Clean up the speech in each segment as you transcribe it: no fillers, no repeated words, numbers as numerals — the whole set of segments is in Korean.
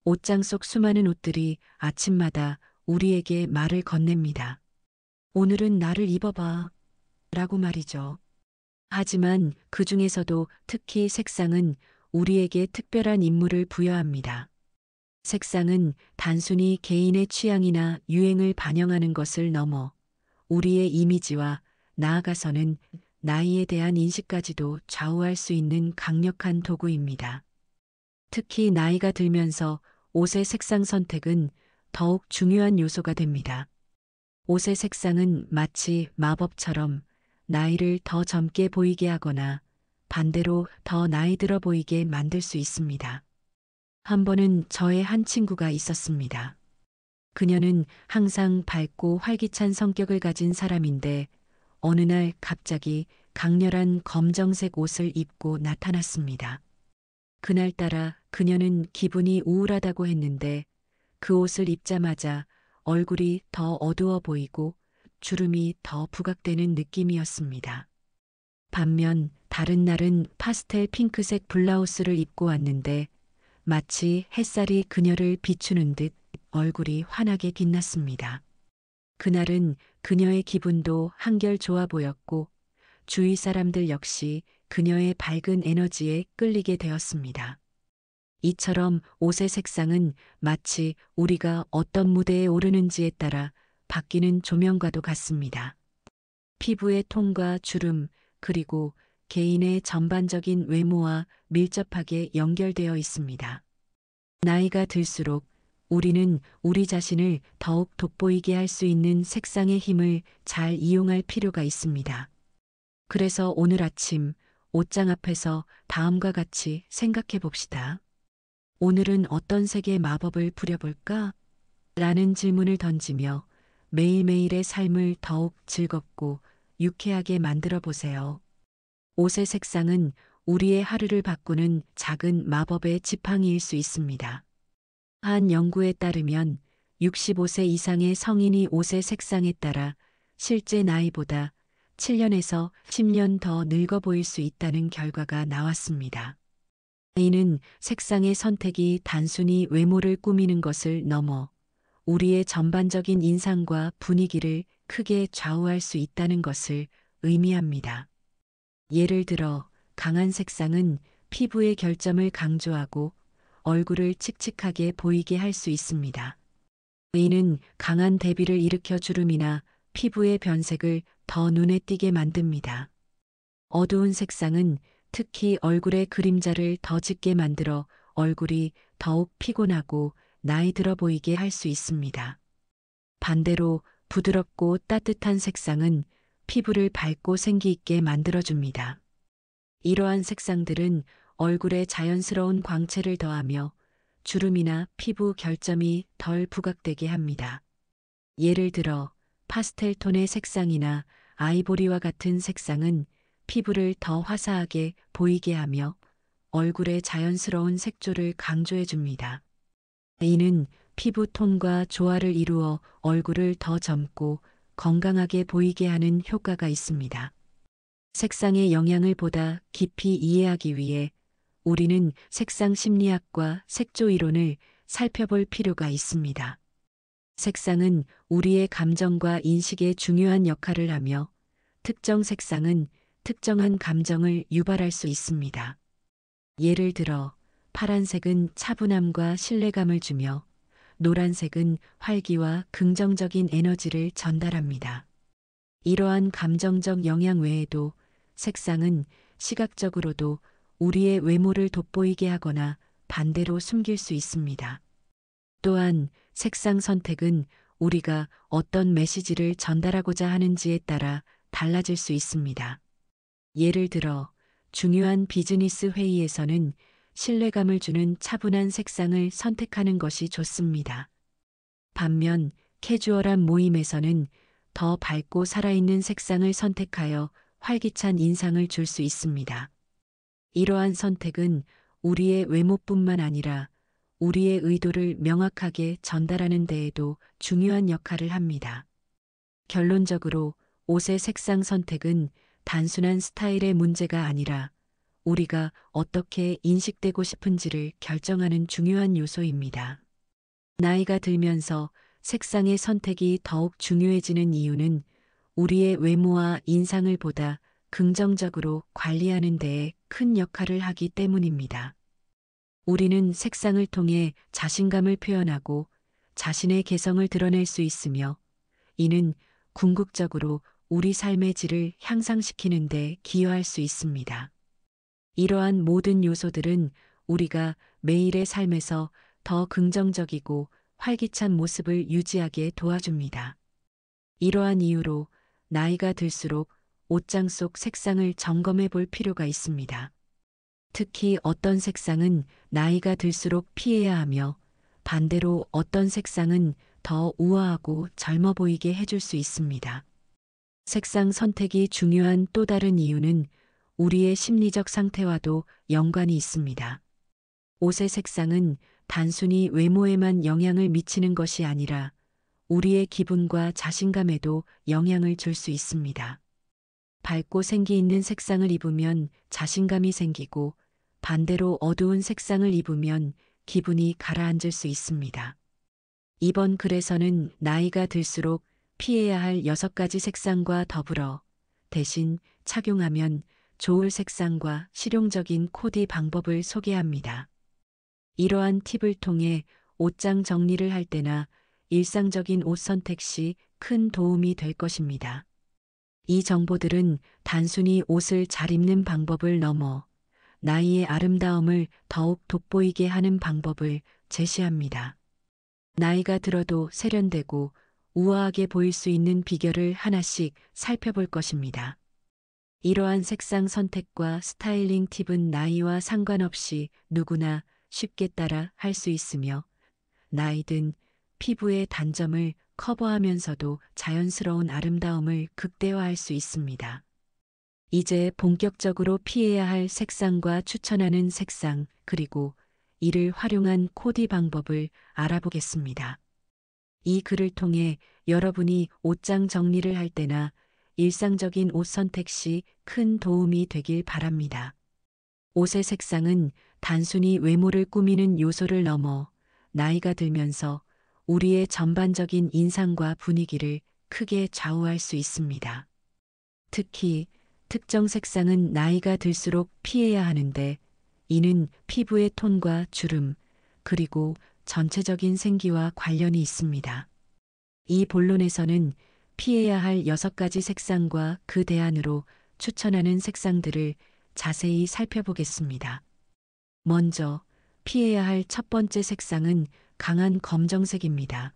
옷장 속 수많은 옷들이 아침마다 우리에게 말을 건넵니다. 오늘은 나를 입어봐. 라고 말이죠. 하지만 그 중에서도 특히 색상은 우리에게 특별한 임무를 부여합니다. 색상은 단순히 개인의 취향이나 유행을 반영하는 것을 넘어 우리의 이미지와 나아가서는 나이에 대한 인식까지도 좌우할 수 있는 강력한 도구입니다. 특히 나이가 들면서 옷의 색상 선택은 더욱 중요한 요소가 됩니다. 옷의 색상은 마치 마법처럼 나이를 더 젊게 보이게 하거나 반대로 더 나이 들어 보이게 만들 수 있습니다. 한 번은 저의 한 친구가 있었습니다. 그녀는 항상 밝고 활기찬 성격을 가진 사람인데 어느 날 갑자기 강렬한 검정색 옷을 입고 나타났습니다. 그날따라 그녀는 기분이 우울하다고 했는데 그 옷을 입자마자 얼굴이 더 어두워 보이고 주름이 더 부각되는 느낌이었습니다. 반면 다른 날은 파스텔 핑크색 블라우스를 입고 왔는데 마치 햇살이 그녀를 비추는 듯 얼굴이 환하게 빛났습니다. 그날은 그녀의 기분도 한결 좋아 보였고 주위 사람들 역시 그녀의 밝은 에너지에 끌리게 되었습니다. 이처럼 옷의 색상은 마치 우리가 어떤 무대에 오르는지에 따라 바뀌는 조명과도 같습니다. 피부의 톤과 주름, 그리고 개인의 전반적인 외모와 밀접하게 연결되어 있습니다. 나이가 들수록 우리는 우리 자신을 더욱 돋보이게 할 수 있는 색상의 힘을 잘 이용할 필요가 있습니다. 그래서 오늘 아침 옷장 앞에서 다음과 같이 생각해 봅시다. 오늘은 어떤 색의 마법을 부려볼까? 라는 질문을 던지며 매일매일의 삶을 더욱 즐겁고 유쾌하게 만들어 보세요. 옷의 색상은 우리의 하루를 바꾸는 작은 마법의 지팡이일 수 있습니다. 한 연구에 따르면 65세 이상의 성인이 옷의 색상에 따라 실제 나이보다 7년에서 10년 더 늙어 보일 수 있다는 결과가 나왔습니다. 이는 색상의 선택이 단순히 외모를 꾸미는 것을 넘어 우리의 전반적인 인상과 분위기를 크게 좌우할 수 있다는 것을 의미합니다. 예를 들어 강한 색상은 피부의 결점을 강조하고 얼굴을 칙칙하게 보이게 할 수 있습니다. 이는 강한 대비를 일으켜 주름이나 피부의 변색을 더 눈에 띄게 만듭니다. 어두운 색상은 특히 얼굴의 그림자를 더 짙게 만들어 얼굴이 더욱 피곤하고 나이 들어 보이게 할 수 있습니다. 반대로 부드럽고 따뜻한 색상은 피부를 밝고 생기 있게 만들어줍니다. 이러한 색상들은 얼굴에 자연스러운 광채를 더하며 주름이나 피부 결점이 덜 부각되게 합니다. 예를 들어 파스텔 톤의 색상이나 아이보리와 같은 색상은 피부를 더 화사하게 보이게 하며 얼굴의 자연스러운 색조를 강조해 줍니다. 이는 피부 톤과 조화를 이루어 얼굴을 더 젊고 건강하게 보이게 하는 효과가 있습니다. 색상의 영향을 보다 깊이 이해하기 위해 우리는 색상 심리학과 색조 이론을 살펴볼 필요가 있습니다. 색상은 우리의 감정과 인식에 중요한 역할을 하며 특정 색상은 특정한 감정을 유발할 수 있습니다. 예를 들어 파란색은 차분함과 신뢰감을 주며 노란색은 활기와 긍정적인 에너지를 전달합니다. 이러한 감정적 영향 외에도 색상은 시각적으로도 우리의 외모를 돋보이게 하거나 반대로 숨길 수 있습니다. 또한 색상 선택은 우리가 어떤 메시지를 전달하고자 하는지에 따라 달라질 수 있습니다. 예를 들어 중요한 비즈니스 회의에서는 신뢰감을 주는 차분한 색상을 선택하는 것이 좋습니다. 반면 캐주얼한 모임에서는 더 밝고 살아있는 색상을 선택하여 활기찬 인상을 줄 수 있습니다. 이러한 선택은 우리의 외모뿐만 아니라 우리의 의도를 명확하게 전달하는 데에도 중요한 역할을 합니다. 결론적으로 옷의 색상 선택은 단순한 스타일의 문제가 아니라 우리가 어떻게 인식되고 싶은지를 결정하는 중요한 요소입니다. 나이가 들면서 색상의 선택이 더욱 중요해지는 이유는 우리의 외모와 인상을 보다 긍정적으로 관리하는 데에 큰 역할을 하기 때문입니다. 우리는 색상을 통해 자신감을 표현하고 자신의 개성을 드러낼 수 있으며, 이는 궁극적으로 우리 삶의 질을 향상시키는 데 기여할 수 있습니다. 이러한 모든 요소들은 우리가 매일의 삶에서 더 긍정적이고 활기찬 모습을 유지하게 도와줍니다. 이러한 이유로 나이가 들수록 옷장 속 색상을 점검해 볼 필요가 있습니다. 특히 어떤 색상은 나이가 들수록 피해야 하며, 반대로 어떤 색상은 더 우아하고 젊어 보이게 해줄 수 있습니다. 색상 선택이 중요한 또 다른 이유는 우리의 심리적 상태와도 연관이 있습니다. 옷의 색상은 단순히 외모에만 영향을 미치는 것이 아니라 우리의 기분과 자신감에도 영향을 줄 수 있습니다. 밝고 생기 있는 색상을 입으면 자신감이 생기고, 반대로 어두운 색상을 입으면 기분이 가라앉을 수 있습니다. 이번 글에서는 나이가 들수록 피해야 할 6가지 색상과 더불어 대신 착용하면 좋을 색상과 실용적인 코디 방법을 소개합니다. 이러한 팁을 통해 옷장 정리를 할 때나 일상적인 옷 선택 시 큰 도움이 될 것입니다. 이 정보들은 단순히 옷을 잘 입는 방법을 넘어 나이의 아름다움을 더욱 돋보이게 하는 방법을 제시합니다. 나이가 들어도 세련되고 우아하게 보일 수 있는 비결을 하나씩 살펴볼 것입니다. 이러한 색상 선택과 스타일링 팁은 나이와 상관없이 누구나 쉽게 따라 할 수 있으며, 나이든 피부의 단점을 커버하면서도 자연스러운 아름다움을 극대화할 수 있습니다. 이제 본격적으로 피해야 할 색상과 추천하는 색상, 그리고 이를 활용한 코디 방법을 알아보겠습니다. 이 글을 통해 여러분이 옷장 정리를 할 때나 일상적인 옷 선택 시 큰 도움이 되길 바랍니다. 옷의 색상은 단순히 외모를 꾸미는 요소를 넘어 나이가 들면서 우리의 전반적인 인상과 분위기를 크게 좌우할 수 있습니다. 특히 특정 색상은 나이가 들수록 피해야 하는데, 이는 피부의 톤과 주름, 그리고 전체적인 생기와 관련이 있습니다. 이 본론에서는 피해야 할 6가지 색상과 그 대안으로 추천하는 색상들을 자세히 살펴보겠습니다. 먼저 피해야 할 첫 번째 색상은 강한 검정색입니다.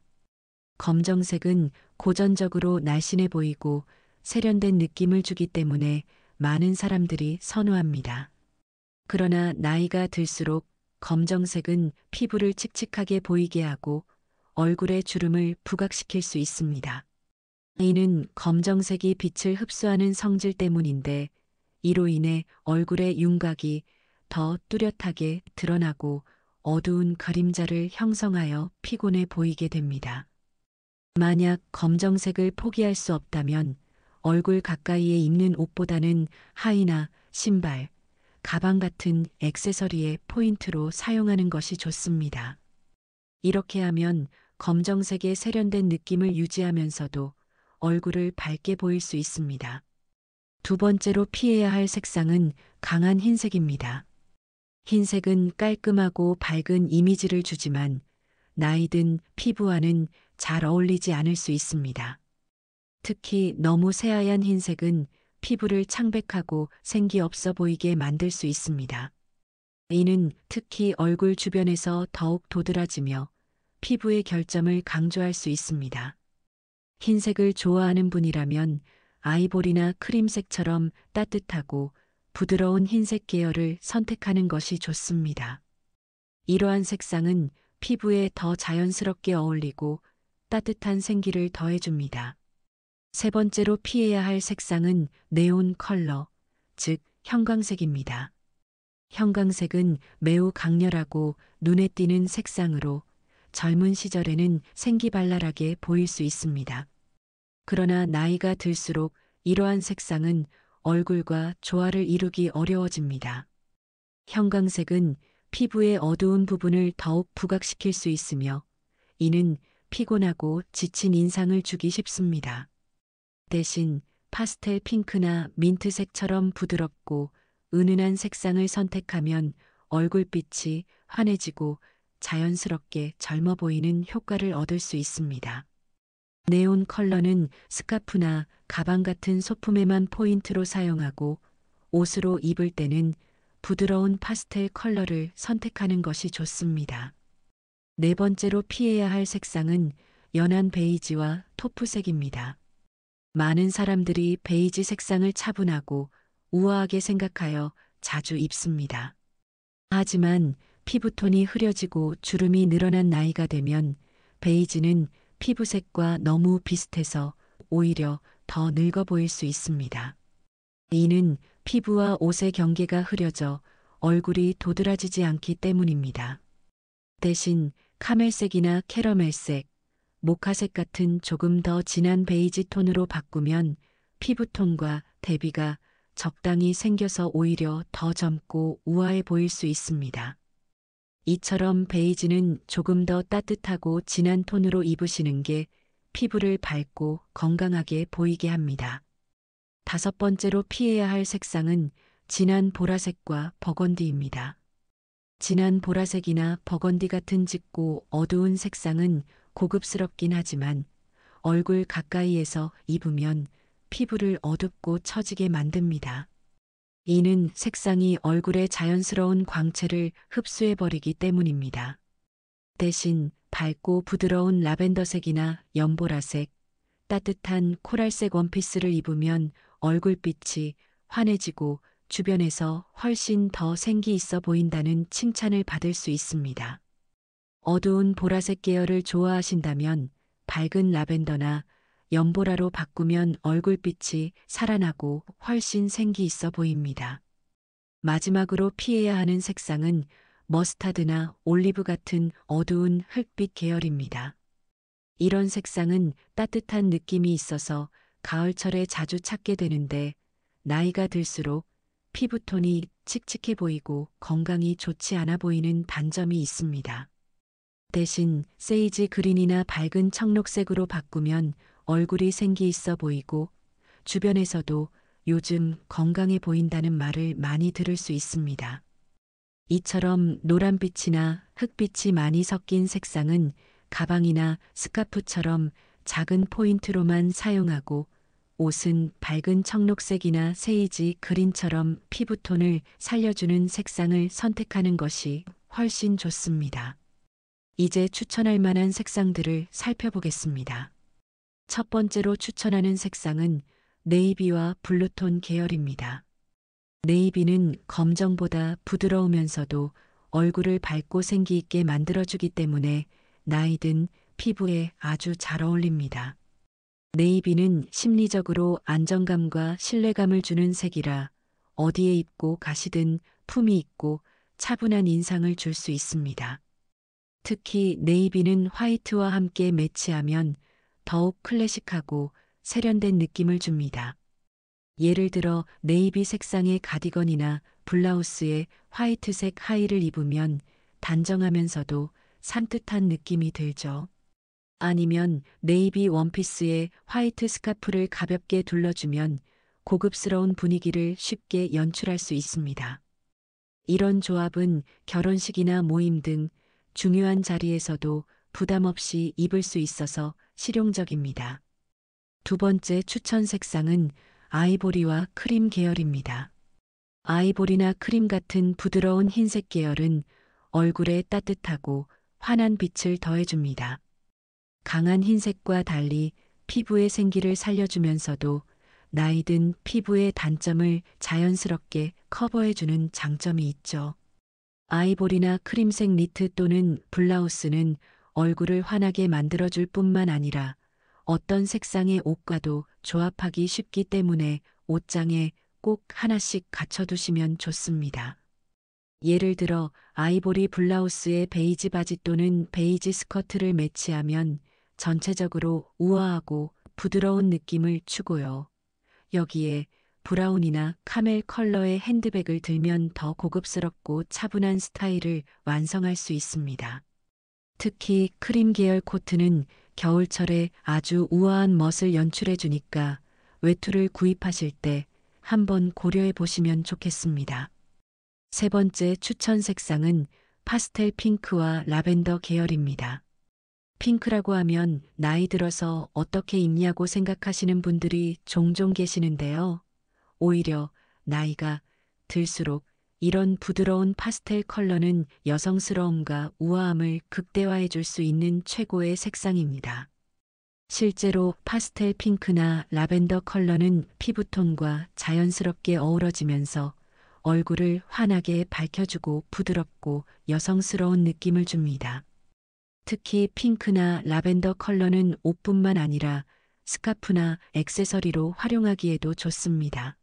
검정색은 고전적으로 날씬해 보이고 세련된 느낌을 주기 때문에 많은 사람들이 선호합니다. 그러나 나이가 들수록 검정색은 피부를 칙칙하게 보이게 하고 얼굴의 주름을 부각시킬 수 있습니다. 이는 검정색이 빛을 흡수하는 성질 때문인데, 이로 인해 얼굴의 윤곽이 더 뚜렷하게 드러나고 어두운 그림자를 형성하여 피곤해 보이게 됩니다. 만약 검정색을 포기할 수 없다면 얼굴 가까이에 입는 옷보다는 하의나 신발, 가방 같은 액세서리의 포인트로 사용하는 것이 좋습니다. 이렇게 하면 검정색의 세련된 느낌을 유지하면서도 얼굴을 밝게 보일 수 있습니다. 두 번째로 피해야 할 색상은 강한 흰색입니다. 흰색은 깔끔하고 밝은 이미지를 주지만 나이든 피부와는 잘 어울리지 않을 수 있습니다. 특히 너무 새하얀 흰색은 피부를 창백하고 생기 없어 보이게 만들 수 있습니다. 이는 특히 얼굴 주변에서 더욱 도드라지며 피부의 결점을 강조할 수 있습니다. 흰색을 좋아하는 분이라면 아이보리나 크림색처럼 따뜻하고 부드러운 흰색 계열을 선택하는 것이 좋습니다. 이러한 색상은 피부에 더 자연스럽게 어울리고 따뜻한 생기를 더해줍니다. 세 번째로 피해야 할 색상은 네온 컬러, 즉 형광색입니다. 형광색은 매우 강렬하고 눈에 띄는 색상으로 젊은 시절에는 생기발랄하게 보일 수 있습니다. 그러나 나이가 들수록 이러한 색상은 얼굴과 조화를 이루기 어려워집니다. 형광색은 피부의 어두운 부분을 더욱 부각시킬 수 있으며 이는 피곤하고 지친 인상을 주기 쉽습니다. 대신 파스텔 핑크나 민트색처럼 부드럽고 은은한 색상을 선택하면 얼굴빛이 환해지고 자연스럽게 젊어 보이는 효과를 얻을 수 있습니다. 네온 컬러는 스카프나 가방 같은 소품에만 포인트로 사용하고 옷으로 입을 때는 부드러운 파스텔 컬러를 선택하는 것이 좋습니다. 네 번째로 피해야 할 색상은 연한 베이지와 토프색입니다. 많은 사람들이 베이지 색상을 차분하고 우아하게 생각하여 자주 입습니다. 하지만 피부톤이 흐려지고 주름이 늘어난 나이가 되면 베이지는 피부색과 너무 비슷해서 오히려 더 늙어 보일 수 있습니다. 이는 피부와 옷의 경계가 흐려져 얼굴이 도드라지지 않기 때문입니다. 대신 카멜색이나 캐러멜색, 모카색 같은 조금 더 진한 베이지 톤으로 바꾸면 피부톤과 대비가 적당히 생겨서 오히려 더 젊고 우아해 보일 수 있습니다. 이처럼 베이지는 조금 더 따뜻하고 진한 톤으로 입으시는 게 피부를 밝고 건강하게 보이게 합니다. 다섯 번째로 피해야 할 색상은 진한 보라색과 버건디입니다. 진한 보라색이나 버건디 같은 짙고 어두운 색상은 고급스럽긴 하지만 얼굴 가까이에서 입으면 피부를 어둡고 처지게 만듭니다. 이는 색상이 얼굴의 자연스러운 광채를 흡수해버리기 때문입니다. 대신 밝고 부드러운 라벤더색이나 연보라색, 따뜻한 코랄색 원피스를 입으면 얼굴빛이 환해지고 주변에서 훨씬 더 생기 있어 보인다는 칭찬을 받을 수 있습니다. 어두운 보라색 계열을 좋아하신다면 밝은 라벤더나 연보라로 바꾸면 얼굴빛이 살아나고 훨씬 생기 있어 보입니다. 마지막으로 피해야 하는 색상은 머스타드나 올리브 같은 어두운 흑빛 계열입니다. 이런 색상은 따뜻한 느낌이 있어서 가을철에 자주 찾게 되는데 나이가 들수록 피부톤이 칙칙해 보이고 건강이 좋지 않아 보이는 단점이 있습니다. 대신 세이지 그린이나 밝은 청록색으로 바꾸면 얼굴이 생기 있어 보이고 주변에서도 요즘 건강해 보인다는 말을 많이 들을 수 있습니다. 이처럼 노란빛이나 흑빛이 많이 섞인 색상은 가방이나 스카프처럼 작은 포인트로만 사용하고 옷은 밝은 청록색이나 세이지 그린처럼 피부톤을 살려주는 색상을 선택하는 것이 훨씬 좋습니다. 이제 추천할 만한 색상들을 살펴보겠습니다. 첫 번째로 추천하는 색상은 네이비와 블루톤 계열입니다. 네이비는 검정보다 부드러우면서도 얼굴을 밝고 생기 있게 만들어주기 때문에 나이든 피부에 아주 잘 어울립니다. 네이비는 심리적으로 안정감과 신뢰감을 주는 색이라 어디에 입고 가시든 품위 있고 차분한 인상을 줄 수 있습니다. 특히 네이비는 화이트와 함께 매치하면 더욱 클래식하고 세련된 느낌을 줍니다. 예를 들어 네이비 색상의 가디건이나 블라우스에 화이트색 하의를 입으면 단정하면서도 산뜻한 느낌이 들죠. 아니면 네이비 원피스에 화이트 스카프를 가볍게 둘러주면 고급스러운 분위기를 쉽게 연출할 수 있습니다. 이런 조합은 결혼식이나 모임 등 중요한 자리에서도 부담 없이 입을 수 있어서 실용적입니다. 두 번째 추천 색상은 아이보리와 크림 계열입니다. 아이보리나 크림 같은 부드러운 흰색 계열은 얼굴에 따뜻하고 환한 빛을 더해줍니다. 강한 흰색과 달리 피부의 생기를 살려주면서도 나이든 피부의 단점을 자연스럽게 커버해주는 장점이 있죠. 아이보리나 크림색 니트 또는 블라우스는 얼굴을 환하게 만들어줄 뿐만 아니라 어떤 색상의 옷과도 조합하기 쉽기 때문에 옷장에 꼭 하나씩 갖춰두시면 좋습니다. 예를 들어 아이보리 블라우스에 베이지 바지 또는 베이지 스커트를 매치하면 전체적으로 우아하고 부드러운 느낌을 주고요. 여기에 브라운이나 카멜 컬러의 핸드백을 들면 더 고급스럽고 차분한 스타일을 완성할 수 있습니다. 특히 크림 계열 코트는 겨울철에 아주 우아한 멋을 연출해 주니까 외투를 구입하실 때 한번 고려해 보시면 좋겠습니다. 세 번째 추천 색상은 파스텔 핑크와 라벤더 계열입니다. 핑크라고 하면 나이 들어서 어떻게 입냐고 생각하시는 분들이 종종 계시는데요. 오히려 나이가 들수록 이런 부드러운 파스텔 컬러는 여성스러움과 우아함을 극대화해 줄 수 있는 최고의 색상입니다. 실제로 파스텔 핑크나 라벤더 컬러는 피부톤과 자연스럽게 어우러지면서 얼굴을 환하게 밝혀주고 부드럽고 여성스러운 느낌을 줍니다. 특히 핑크나 라벤더 컬러는 옷뿐만 아니라 스카프나 액세서리로 활용하기에도 좋습니다.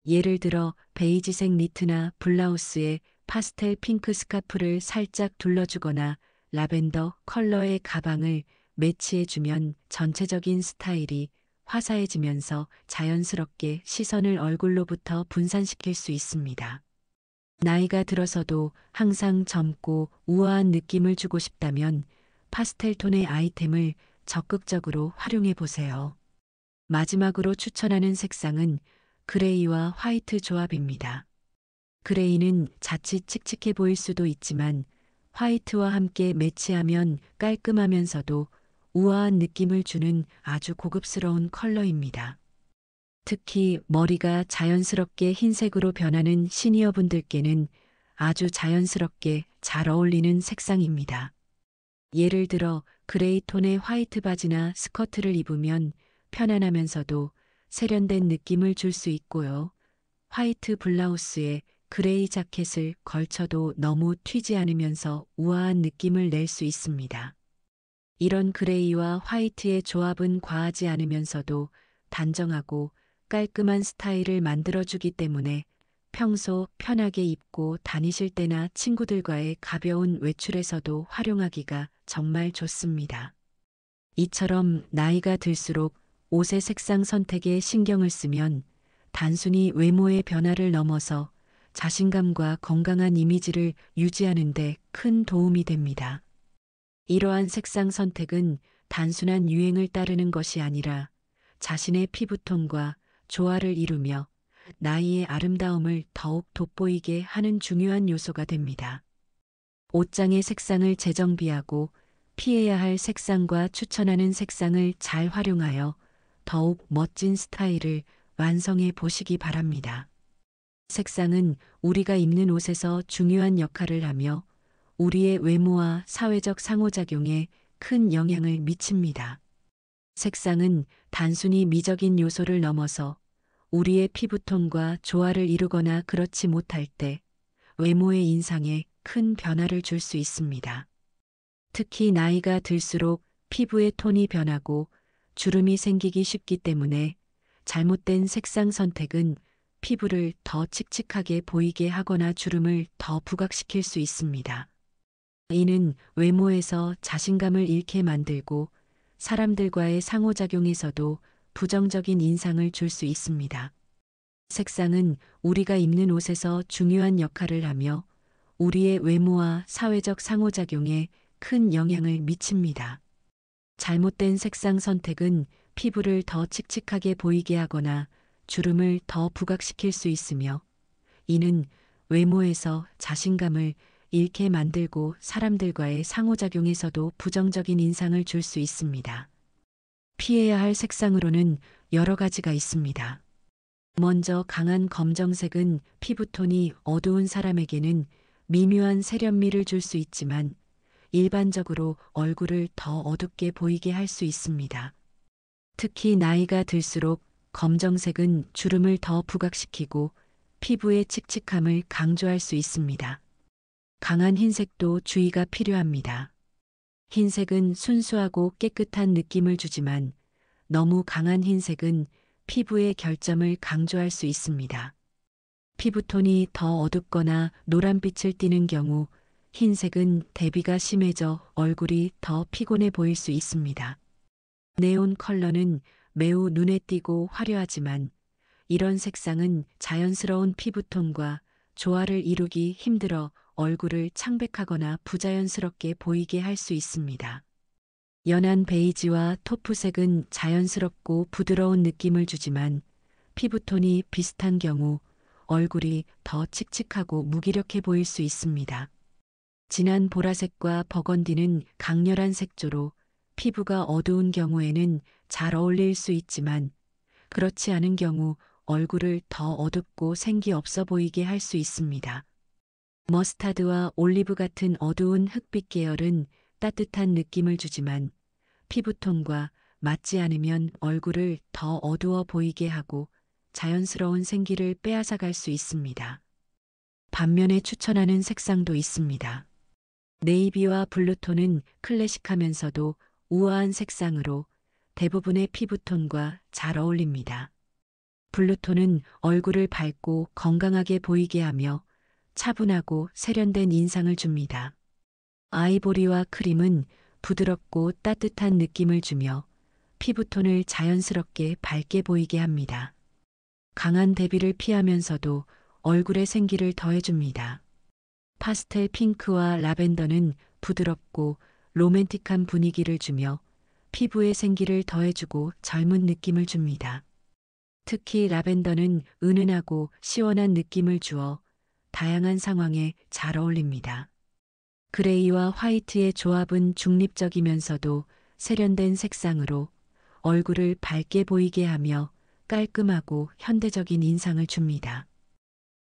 예를 들어 베이지색 니트나 블라우스에 파스텔 핑크 스카프를 살짝 둘러주거나 라벤더 컬러의 가방을 매치해주면 전체적인 스타일이 화사해지면서 자연스럽게 시선을 얼굴로부터 분산시킬 수 있습니다. 나이가 들어서도 항상 젊고 우아한 느낌을 주고 싶다면 파스텔 톤의 아이템을 적극적으로 활용해 보세요. 마지막으로 추천하는 색상은 그레이와 화이트 조합입니다. 그레이는 자칫 칙칙해 보일 수도 있지만 화이트와 함께 매치하면 깔끔하면서도 우아한 느낌을 주는 아주 고급스러운 컬러입니다. 특히 머리가 자연스럽게 흰색으로 변하는 시니어분들께는 아주 자연스럽게 잘 어울리는 색상입니다. 예를 들어 그레이 톤의 화이트 바지나 스커트를 입으면 편안하면서도 세련된 느낌을 줄 수 있고요. 화이트 블라우스에 그레이 자켓을 걸쳐도 너무 튀지 않으면서 우아한 느낌을 낼 수 있습니다. 이런 그레이와 화이트의 조합은 과하지 않으면서도 단정하고 깔끔한 스타일을 만들어주기 때문에 평소 편하게 입고 다니실 때나 친구들과의 가벼운 외출에서도 활용하기가 정말 좋습니다. 이처럼 나이가 들수록 옷의 색상 선택에 신경을 쓰면 단순히 외모의 변화를 넘어서 자신감과 건강한 이미지를 유지하는 데 큰 도움이 됩니다. 이러한 색상 선택은 단순한 유행을 따르는 것이 아니라 자신의 피부톤과 조화를 이루며 나이의 아름다움을 더욱 돋보이게 하는 중요한 요소가 됩니다. 옷장의 색상을 재정비하고 피해야 할 색상과 추천하는 색상을 잘 활용하여 더욱 멋진 스타일을 완성해 보시기 바랍니다. 색상은 우리가 입는 옷에서 중요한 역할을 하며 우리의 외모와 사회적 상호작용에 큰 영향을 미칩니다. 색상은 단순히 미적인 요소를 넘어서 우리의 피부톤과 조화를 이루거나 그렇지 못할 때 외모의 인상에 큰 변화를 줄 수 있습니다. 특히 나이가 들수록 피부의 톤이 변하고 주름이 생기기 쉽기 때문에 잘못된 색상 선택은 피부를 더 칙칙하게 보이게 하거나 주름을 더 부각시킬 수 있습니다. 이는 외모에서 자신감을 잃게 만들고 사람들과의 상호작용에서도 부정적인 인상을 줄 수 있습니다. 색상은 우리가 입는 옷에서 중요한 역할을 하며 우리의 외모와 사회적 상호작용에 큰 영향을 미칩니다. 잘못된 색상 선택은 피부를 더 칙칙하게 보이게 하거나 주름을 더 부각시킬 수 있으며 이는 외모에서 자신감을 잃게 만들고 사람들과의 상호작용에서도 부정적인 인상을 줄 수 있습니다. 피해야 할 색상으로는 여러 가지가 있습니다. 먼저 강한 검정색은 피부톤이 어두운 사람에게는 미묘한 세련미를 줄 수 있지만 일반적으로 얼굴을 더 어둡게 보이게 할 수 있습니다. 특히 나이가 들수록 검정색은 주름을 더 부각시키고 피부의 칙칙함을 강조할 수 있습니다. 강한 흰색도 주의가 필요합니다. 흰색은 순수하고 깨끗한 느낌을 주지만 너무 강한 흰색은 피부의 결점을 강조할 수 있습니다. 피부톤이 더 어둡거나 노란빛을 띠는 경우 흰색은 대비가 심해져 얼굴이 더 피곤해 보일 수 있습니다. 네온 컬러는 매우 눈에 띄고 화려하지만 이런 색상은 자연스러운 피부톤과 조화를 이루기 힘들어 얼굴을 창백하거나 부자연스럽게 보이게 할 수 있습니다. 연한 베이지와 토프색은 자연스럽고 부드러운 느낌을 주지만 피부톤이 비슷한 경우 얼굴이 더 칙칙하고 무기력해 보일 수 있습니다. 진한 보라색과 버건디는 강렬한 색조로 피부가 어두운 경우에는 잘 어울릴 수 있지만 그렇지 않은 경우 얼굴을 더 어둡고 생기 없어 보이게 할 수 있습니다. 머스타드와 올리브 같은 어두운 흑빛 계열은 따뜻한 느낌을 주지만 피부톤과 맞지 않으면 얼굴을 더 어두워 보이게 하고 자연스러운 생기를 빼앗아갈 수 있습니다. 반면에 추천하는 색상도 있습니다. 네이비와 블루톤은 클래식하면서도 우아한 색상으로 대부분의 피부톤과 잘 어울립니다. 블루톤은 얼굴을 밝고 건강하게 보이게 하며 차분하고 세련된 인상을 줍니다. 아이보리와 크림은 부드럽고 따뜻한 느낌을 주며 피부톤을 자연스럽게 밝게 보이게 합니다. 강한 대비를 피하면서도 얼굴에 생기를 더해줍니다. 파스텔 핑크와 라벤더는 부드럽고 로맨틱한 분위기를 주며 피부에 생기를 더해주고 젊은 느낌을 줍니다. 특히 라벤더는 은은하고 시원한 느낌을 주어 다양한 상황에 잘 어울립니다. 그레이와 화이트의 조합은 중립적이면서도 세련된 색상으로 얼굴을 밝게 보이게 하며 깔끔하고 현대적인 인상을 줍니다.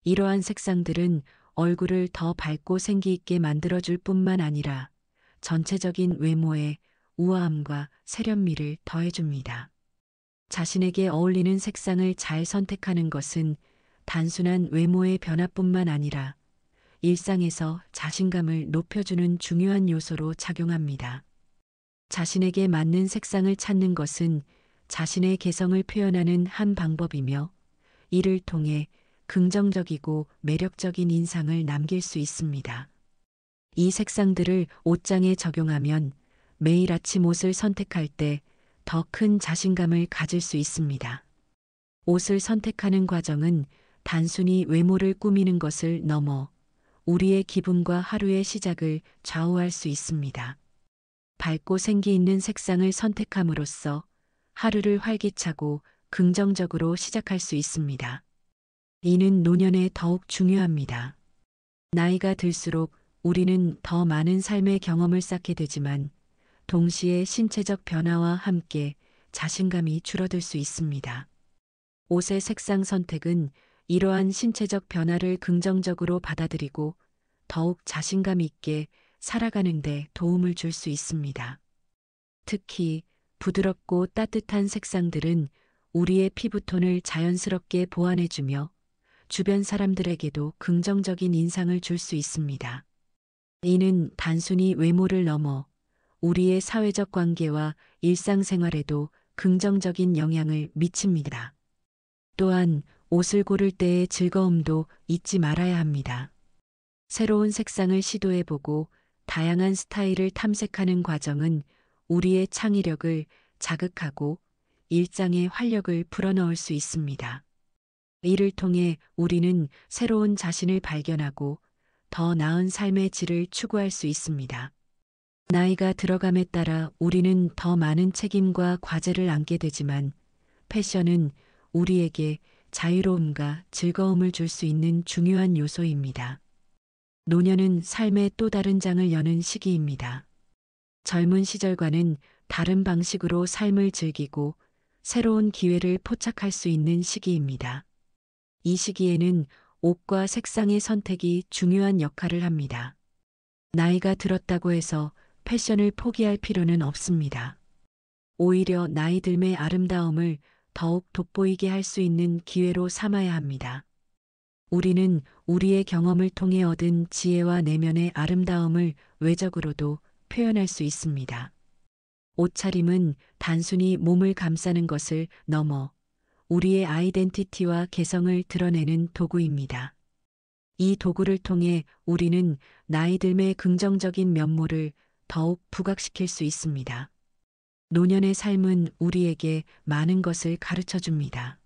이러한 색상들은 얼굴을 더 밝고 생기 있게 만들어줄 뿐만 아니라 전체적인 외모에 우아함과 세련미를 더해줍니다. 자신에게 어울리는 색상을 잘 선택하는 것은 단순한 외모의 변화뿐만 아니라 일상에서 자신감을 높여주는 중요한 요소로 작용합니다. 자신에게 맞는 색상을 찾는 것은 자신의 개성을 표현하는 한 방법이며 이를 통해 긍정적이고 매력적인 인상을 남길 수 있습니다. 이 색상들을 옷장에 적용하면 매일 아침 옷을 선택할 때 더 큰 자신감을 가질 수 있습니다. 옷을 선택하는 과정은 단순히 외모를 꾸미는 것을 넘어 우리의 기분과 하루의 시작을 좌우할 수 있습니다. 밝고 생기 있는 색상을 선택함으로써 하루를 활기차고 긍정적으로 시작할 수 있습니다. 이는 노년에 더욱 중요합니다. 나이가 들수록 우리는 더 많은 삶의 경험을 쌓게 되지만 동시에 신체적 변화와 함께 자신감이 줄어들 수 있습니다. 옷의 색상 선택은 이러한 신체적 변화를 긍정적으로 받아들이고 더욱 자신감 있게 살아가는 데 도움을 줄 수 있습니다. 특히 부드럽고 따뜻한 색상들은 우리의 피부톤을 자연스럽게 보완해주며 주변 사람들에게도 긍정적인 인상을 줄 수 있습니다. 이는 단순히 외모를 넘어 우리의 사회적 관계와 일상생활에도 긍정적인 영향을 미칩니다. 또한 옷을 고를 때의 즐거움도 잊지 말아야 합니다. 새로운 색상을 시도해보고 다양한 스타일을 탐색하는 과정은 우리의 창의력을 자극하고 일상의 활력을 불어넣을 수 있습니다. 이를 통해 우리는 새로운 자신을 발견하고 더 나은 삶의 질을 추구할 수 있습니다. 나이가 들어감에 따라 우리는 더 많은 책임과 과제를 안게 되지만 패션은 우리에게 자유로움과 즐거움을 줄 수 있는 중요한 요소입니다. 노년은 삶의 또 다른 장을 여는 시기입니다. 젊은 시절과는 다른 방식으로 삶을 즐기고 새로운 기회를 포착할 수 있는 시기입니다. 이 시기에는 옷과 색상의 선택이 중요한 역할을 합니다. 나이가 들었다고 해서 패션을 포기할 필요는 없습니다. 오히려 나이 들매 아름다움을 더욱 돋보이게 할 수 있는 기회로 삼아야 합니다. 우리는 우리의 경험을 통해 얻은 지혜와 내면의 아름다움을 외적으로도 표현할 수 있습니다. 옷차림은 단순히 몸을 감싸는 것을 넘어 우리의 아이덴티티와 개성을 드러내는 도구입니다. 이 도구를 통해 우리는 나이 들매 긍정적인 면모를 더욱 부각시킬 수 있습니다. 노년의 삶은 우리에게 많은 것을 가르쳐 줍니다.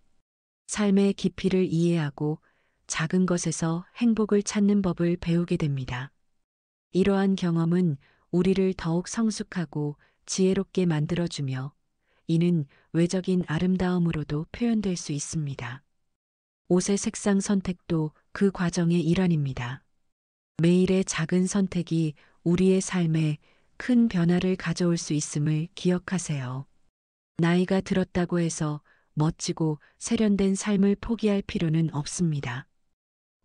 삶의 깊이를 이해하고 작은 것에서 행복을 찾는 법을 배우게 됩니다. 이러한 경험은 우리를 더욱 성숙하고 지혜롭게 만들어주며 이는 외적인 아름다움으로도 표현될 수 있습니다. 옷의 색상 선택도 그 과정의 일환입니다. 매일의 작은 선택이 우리의 삶에 큰 변화를 가져올 수 있음을 기억하세요. 나이가 들었다고 해서 멋지고 세련된 삶을 포기할 필요는 없습니다.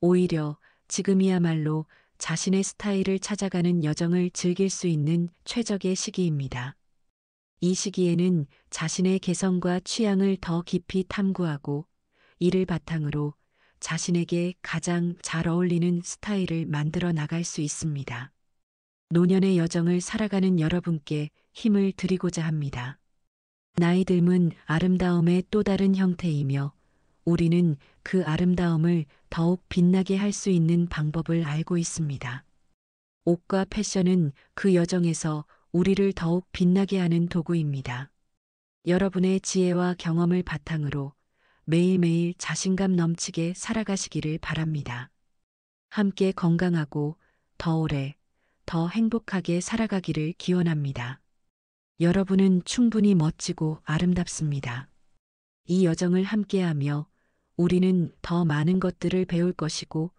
오히려 지금이야말로 자신의 스타일을 찾아가는 여정을 즐길 수 있는 최적의 시기입니다. 이 시기에는 자신의 개성과 취향을 더 깊이 탐구하고 이를 바탕으로 자신에게 가장 잘 어울리는 스타일을 만들어 나갈 수 있습니다. 노년의 여정을 살아가는 여러분께 힘을 드리고자 합니다. 나이 듦은 아름다움의 또 다른 형태이며 우리는 그 아름다움을 더욱 빛나게 할 수 있는 방법을 알고 있습니다. 옷과 패션은 그 여정에서 우리를 더욱 빛나게 하는 도구입니다. 여러분의 지혜와 경험을 바탕으로 매일매일 자신감 넘치게 살아가시기를 바랍니다. 함께 건강하고 더 오래, 더 행복하게 살아가기를 기원합니다. 여러분은 충분히 멋지고 아름답습니다. 이 여정을 함께하며 우리는 더 많은 것들을 배울 것이고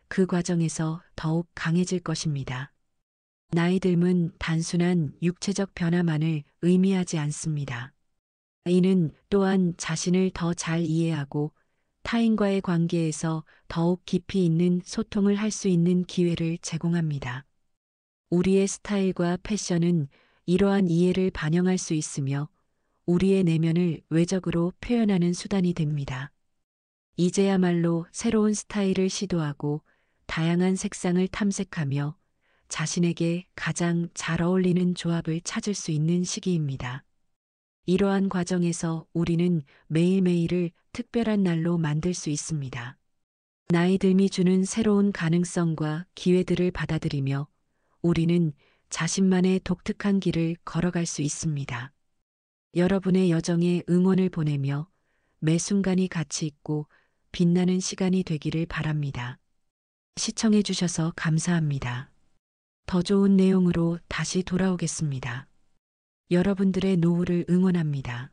그 과정에서 더욱 강해질 것입니다. 나이 듦은 단순한 육체적 변화만을 의미하지 않습니다. 이는 또한 자신을 더 잘 이해하고 타인과의 관계에서 더욱 깊이 있는 소통을 할 수 있는 기회를 제공합니다. 우리의 스타일과 패션은 이러한 이해를 반영할 수 있으며 우리의 내면을 외적으로 표현하는 수단이 됩니다. 이제야말로 새로운 스타일을 시도하고 다양한 색상을 탐색하며 자신에게 가장 잘 어울리는 조합을 찾을 수 있는 시기입니다. 이러한 과정에서 우리는 매일매일을 특별한 날로 만들 수 있습니다. 나이 듦이 주는 새로운 가능성과 기회들을 받아들이며 우리는 자신만의 독특한 길을 걸어갈 수 있습니다. 여러분의 여정에 응원을 보내며 매 순간이 가치 있고 빛나는 시간이 되기를 바랍니다. 시청해 주셔서 감사합니다. 더 좋은 내용으로 다시 돌아오겠습니다. 여러분들의 노후를 응원합니다.